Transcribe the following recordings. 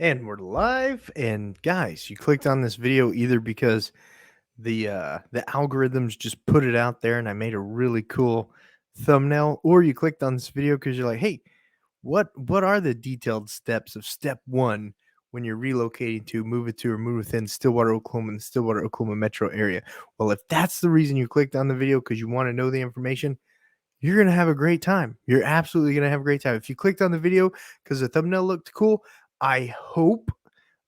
And we're live. And guys, you clicked on this video either because the algorithms just put it out there and I made a really cool thumbnail, or you clicked on this video because you're like, hey, what are the detailed steps of step one when you're relocating to, move it to, or move within Stillwater, Oklahoma, and the Stillwater, Oklahoma metro area? Well, if that's the reason you clicked on the video because you want to know the information, you're going to have a great time. You're absolutely going to have a great time. If you clicked on the video because the thumbnail looked cool, I hope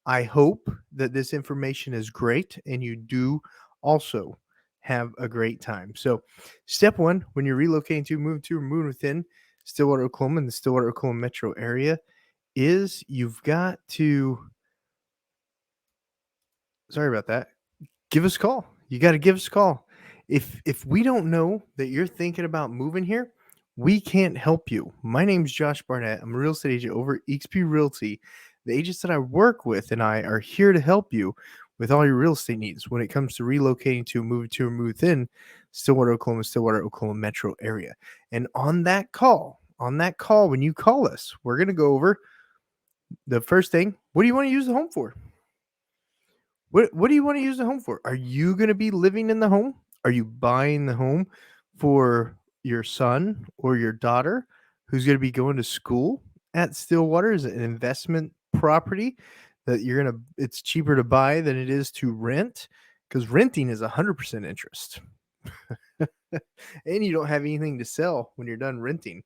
I hope that this information is great and you do also have a great time. So, step one, when you're relocating to, or move within Stillwater, Oklahoma, and the Stillwater, Oklahoma metro area, is you've got to, sorry about that, give us a call. You got to give us a call. If we don't know that you're thinking about moving here, we can't help you. My name's Josh Barnett. I'm a real estate agent over at XP Realty. The agents that I work with and I are here to help you with all your real estate needs when it comes to relocating to, or move within Stillwater, Oklahoma metro area. And on that call, when you call us, we're going to go over the first thing. What do you want to use the home for? What do you want to use the home for? Are you going to be living in the home? Are you buying the home for your son or your daughter who's going to be going to school at Stillwater? Is it an investment property that it's cheaper to buy than it is to rent? Because renting is 100% interest. And you don't have anything to sell when you're done renting.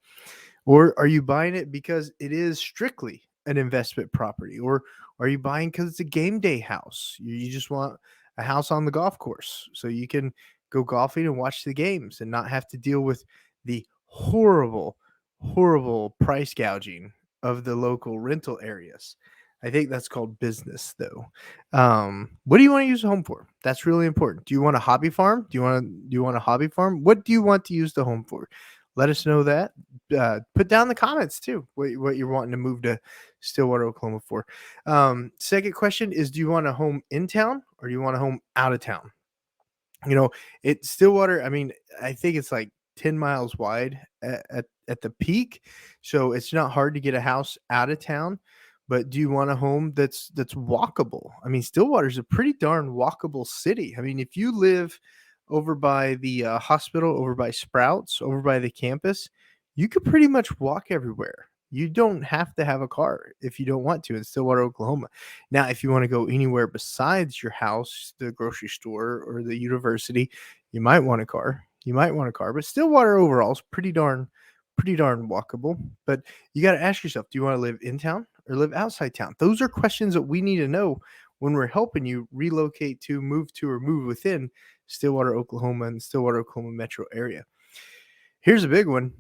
Or are you buying it because it is strictly an investment property? Or are you buying because it's a game day house? You just want a house on the golf course so you can go golfing and watch the games and not have to deal with the horrible, horrible price gouging of the local rental areas. I think that's called business, though. What do you want to use the home for? That's really important. Do you want a hobby farm? Do you want a hobby farm? What do you want to use the home for? Let us know that. Put down in the comments too what you're wanting to move to Stillwater, Oklahoma for. Second question is, do you want a home in town or do you want a home out of town? You know, it's Stillwater. I mean, I think it's like 10 miles wide at the peak. So it's not hard to get a house out of town. But do you want a home that's walkable? I mean, Stillwater's a pretty darn walkable city. I mean, if you live over by the hospital, over by Sprouts, over by the campus, you could pretty much walk everywhere. You don't have to have a car if you don't want to in Stillwater, Oklahoma. Now, if you want to go anywhere besides your house, the grocery store or the university, you might want a car. You might want a car, but Stillwater overall is pretty darn walkable. But you got to ask yourself, do you want to live in town or live outside town? Those are questions that we need to know when we're helping you relocate to, or move within Stillwater, Oklahoma and Stillwater, Oklahoma metro area. Here's a big one.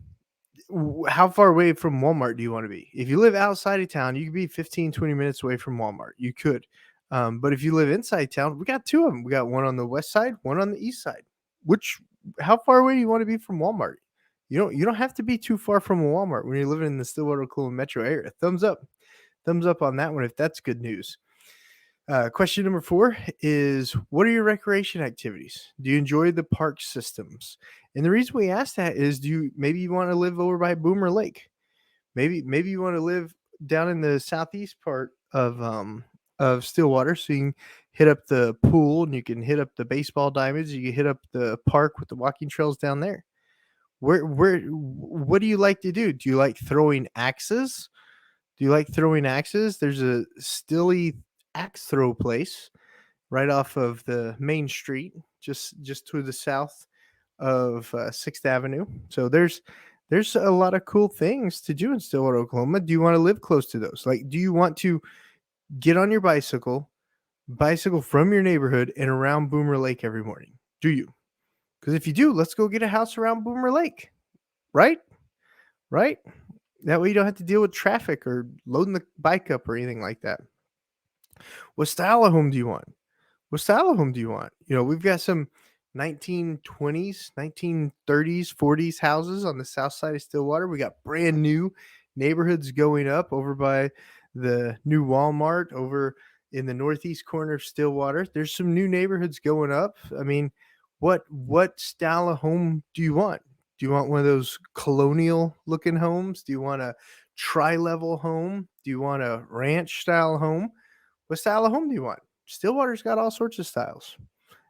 How far away from Walmart do you want to be? If you live outside of town, you could be 15, 20 minutes away from Walmart. You could. But if you live inside town, we got two of them. We got one on the west side, one on the east side. How far away do you want to be from Walmart? You don't have to be too far from a Walmart when you're living in the Stillwater, Oklahoma metro area. Thumbs up on that one if that's good news. Question number 4 is, what are your recreation activities? Do you enjoy the park systems? And the reason we ask that is, maybe you want to live over by Boomer Lake? Maybe you want to live down in the southeast part of Stillwater, so you can hit up the pool and you can hit up the baseball diamonds. You can hit up the park with the walking trails down there. What do you like to do? Do you like throwing axes? There's a Stilly axe throw place right off of the main street, just to the south of 6th Avenue. So there's a lot of cool things to do in Stillwater, Oklahoma. Do you want to live close to those? Like, do you want to get on your bicycle from your neighborhood and around Boomer Lake every morning? Do you? Because if you do, let's go get a house around Boomer Lake, right? Right? That way you don't have to deal with traffic or loading the bike up or anything like that. What style of home do you want? We've got some 1920s, 1930s, 40s houses on the south side of Stillwater. We got brand new neighborhoods going up over by the new Walmart over in the northeast corner of Stillwater. There's some new neighborhoods going up. I mean, what style of home do you want? Do you want one of those colonial looking homes? Do you want a tri-level home? Do you want a ranch style home? What style of home do you want? Stillwater's got all sorts of styles.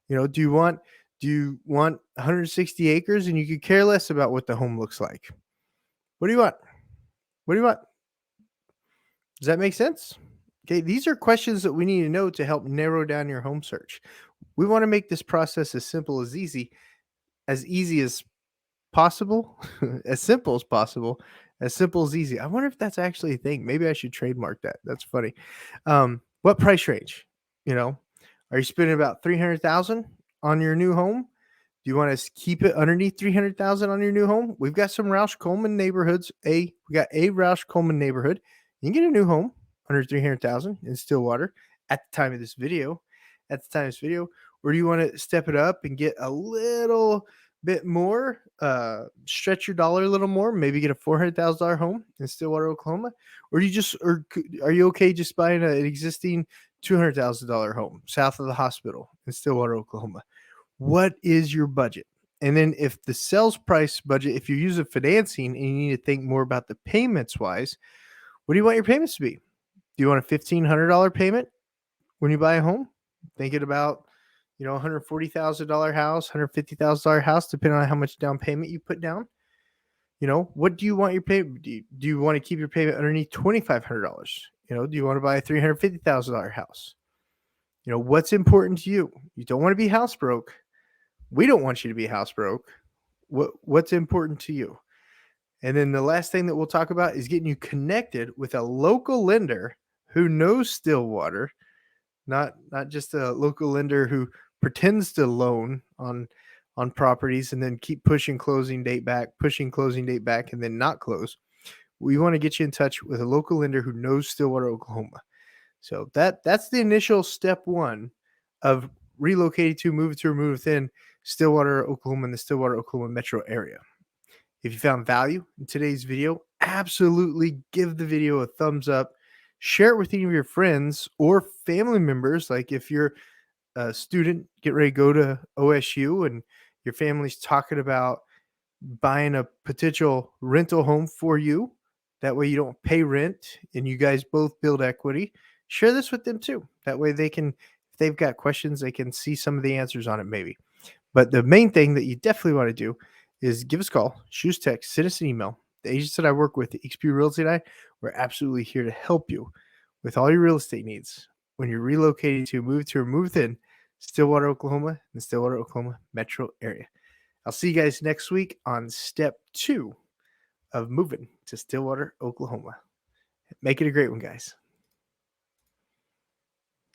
Do you want 160 acres and you could care less about what the home looks like? What do you want? What do you want? Does that make sense? Okay, these are questions that we need to know to help narrow down your home search. We want to make this process as easy as possible, as simple as possible, as simple as easy. I wonder if that's actually a thing. Maybe I should trademark that. That's funny. What price range? You know, are you spending about 300,000 on your new home? Do you want to keep it underneath 300,000 on your new home? We've got some Roush Coleman neighborhoods. We got a Roush Coleman neighborhood. You can get a new home under 300,000 in Stillwater at the time of this video. Or do you want to step it up and get a little bit more, stretch your dollar a little more, maybe get a $400,000 home in Stillwater, Oklahoma? Or are you okay just buying an existing $200,000 home south of the hospital in Stillwater, Oklahoma? What is your budget? And then if the sales price budget, if you're using financing and you need to think more about the payments wise, what do you want your payments to be? Do you want a $1,500 payment when you buy a home? Thinking about, $140,000 house, $150,000 house, depending on how much down payment you put down. What do you want your payment? Do you want to keep your payment underneath $2,500? Do you want to buy a $350,000 house? What's important to you? You don't want to be house broke. We don't want you to be house broke. What's important to you? And then the last thing that we'll talk about is getting you connected with a local lender who knows Stillwater, not just a local lender who pretends to loan on properties and then keep pushing closing date back, and then not close. We want to get you in touch with a local lender who knows Stillwater, Oklahoma. So that's the initial step one of relocating to, move to, or move within Stillwater, Oklahoma, and the Stillwater, Oklahoma metro area. If you found value in today's video, absolutely give the video a thumbs up. Share it with any of your friends or family members. Like if you're a student, get ready to go to OSU and your family's talking about buying a potential rental home for you. That way you don't pay rent and you guys both build equity. Share this with them too. That way they can, if they've got questions, they can see some of the answers on it maybe. But the main thing that you definitely want to do is give us a call, shoot us a text, send us an email. The agents that I work with, XP Realty and I, we're absolutely here to help you with all your real estate needs when you're relocating to, or move within Stillwater, Oklahoma, and the Stillwater, Oklahoma metro area. I'll see you guys next week on step 2 of moving to Stillwater, Oklahoma. Make it a great one, guys.